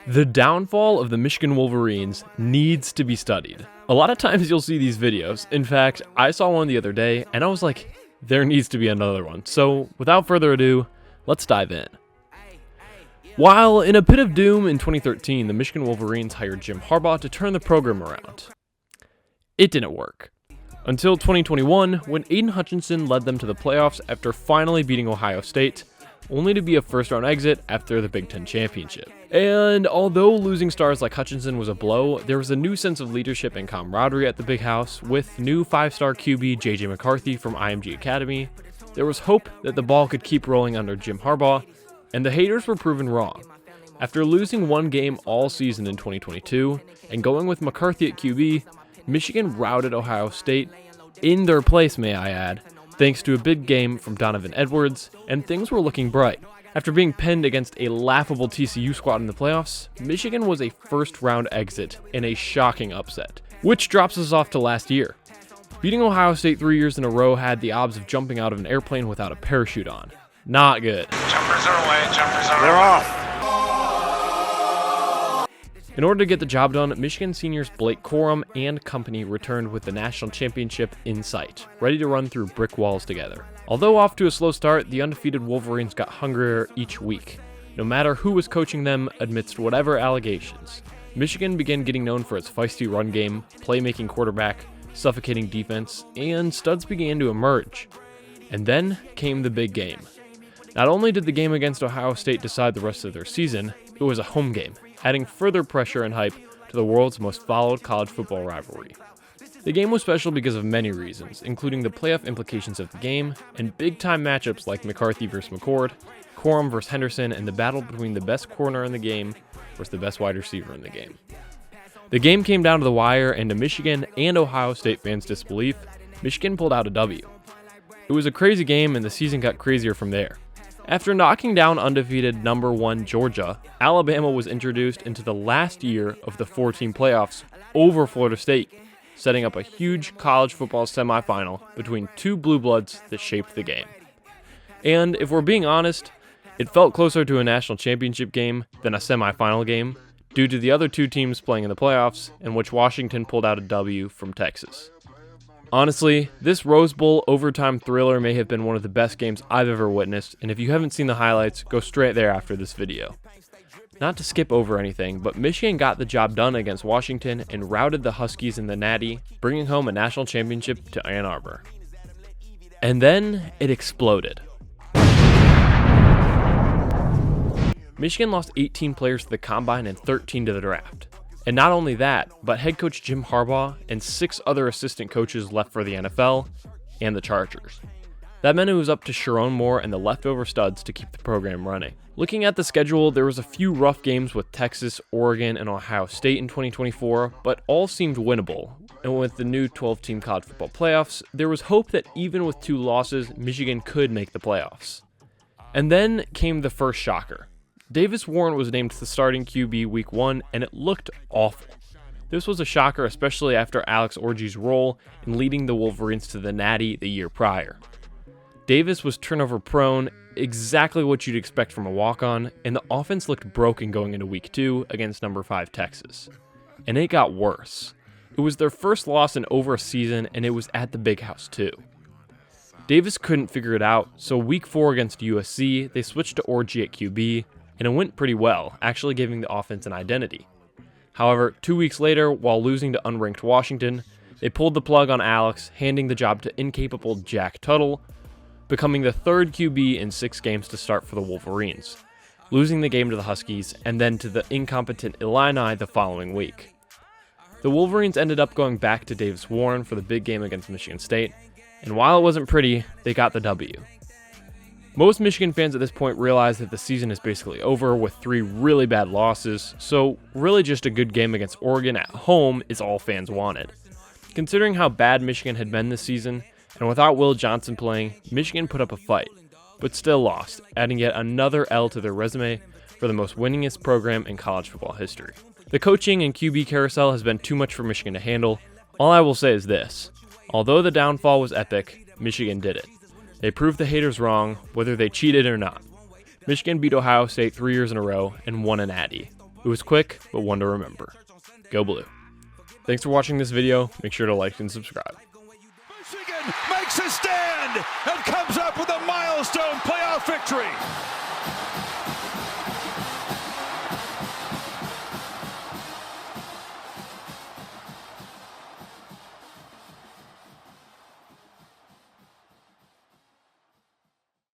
The downfall of the Michigan Wolverines needs to be studied. A lot of times you'll see these videos. In fact, I saw one the other day and I was like, there needs to be another one. So without further ado, let's dive in. While in a pit of doom in 2013, the Michigan Wolverines hired Jim Harbaugh to turn the program around. It didn't work. Until 2021, when Aiden Hutchinson led them to the playoffs after finally beating Ohio State, only to be a first-round exit after the Big Ten championship. And although losing stars like Hutchinson was a blow, there was a new sense of leadership and camaraderie at the Big House with new 5-star QB JJ McCarthy from IMG Academy. There was hope that the ball could keep rolling under Jim Harbaugh, and the haters were proven wrong. After losing one game all season in 2022 and going with McCarthy at QB, Michigan routed Ohio State, in their place may I add, thanks to a big game from Donovan Edwards, and things were looking bright. After being pinned against a laughable TCU squad in the playoffs, Michigan was a first-round exit in a shocking upset, which drops us off to last year. Beating Ohio State 3 years in a row had the odds of jumping out of an airplane without a parachute on. Not good. Jumpers are away, They're off. In order to get the job done, Michigan seniors Blake Corum and company returned with the national championship in sight, ready to run through brick walls together. Although off to a slow start, the undefeated Wolverines got hungrier each week, no matter who was coaching them amidst whatever allegations. Michigan began getting known for its feisty run game, playmaking quarterback, suffocating defense, and studs began to emerge. And then came the big game. Not only did the game against Ohio State decide the rest of their season, it was a home game, adding further pressure and hype to the world's most followed college football rivalry. The game was special because of many reasons, including the playoff implications of the game, and big-time matchups like McCarthy vs. McCord, Corum vs. Henderson, and the battle between the best corner in the game versus the best wide receiver in the game. The game came down to the wire, and to Michigan and Ohio State fans' disbelief, Michigan pulled out a W. It was a crazy game, and the season got crazier from there. After knocking down undefeated number 1 Georgia, Alabama was introduced into the last year of the 4-team playoffs over Florida State, setting up a huge college football semifinal between two blue bloods that shaped the game. And if we're being honest, it felt closer to a national championship game than a semifinal game due to the other two teams playing in the playoffs, in which Washington pulled out a W from Texas. Honestly, this Rose Bowl overtime thriller may have been one of the best games I've ever witnessed, and if you haven't seen the highlights, go straight there after this video. Not to skip over anything, but Michigan got the job done against Washington and routed the Huskies in the Natty, bringing home a national championship to Ann Arbor. And then it exploded. Michigan lost 18 players to the combine and 13 to the draft. And not only that, but head coach Jim Harbaugh and 6 other assistant coaches left for the NFL and the Chargers. That meant it was up to Sharon Moore and the leftover studs to keep the program running. Looking at the schedule, there was a few rough games with Texas, Oregon, and Ohio State in 2024, but all seemed winnable. And with the new 12-team college football playoffs, there was hope that even with 2 losses, Michigan could make the playoffs. And then came the first shocker. Davis Warren was named the starting QB week 1, and it looked awful. This was a shocker, especially after Alex Orji's role in leading the Wolverines to the Natty the year prior. Davis was turnover prone, exactly what you'd expect from a walk-on, and the offense looked broken going into week 2 against number 5 Texas. And it got worse. It was their first loss in over a season, and it was at the Big House too. Davis couldn't figure it out, so week 4 against USC, they switched to Orji at QB, and it went pretty well, actually giving the offense an identity. However, 2 weeks later, while losing to unranked Washington, they pulled the plug on Alex, handing the job to incapable Jack Tuttle, becoming the 3rd QB in 6 games to start for the Wolverines, losing the game to the Huskies, and then to the incompetent Illini the following week. The Wolverines ended up going back to Davis Warren for the big game against Michigan State, and while it wasn't pretty, they got the W. Most Michigan fans at this point realize that the season is basically over with 3 really bad losses, so really just a good game against Oregon at home is all fans wanted. Considering how bad Michigan had been this season, and without Will Johnson playing, Michigan put up a fight, but still lost, adding yet another L to their resume for the most winningest program in college football history. The coaching and QB carousel has been too much for Michigan to handle. All I will say is this: although the downfall was epic, Michigan did it. They proved the haters wrong, whether they cheated or not. Michigan beat Ohio State 3 years in a row and won a Natty. It was quick, but one to remember. Go Blue. Thanks for watching this video. Make sure to like and subscribe. Michigan makes a stand and comes up with a milestone playoff victory.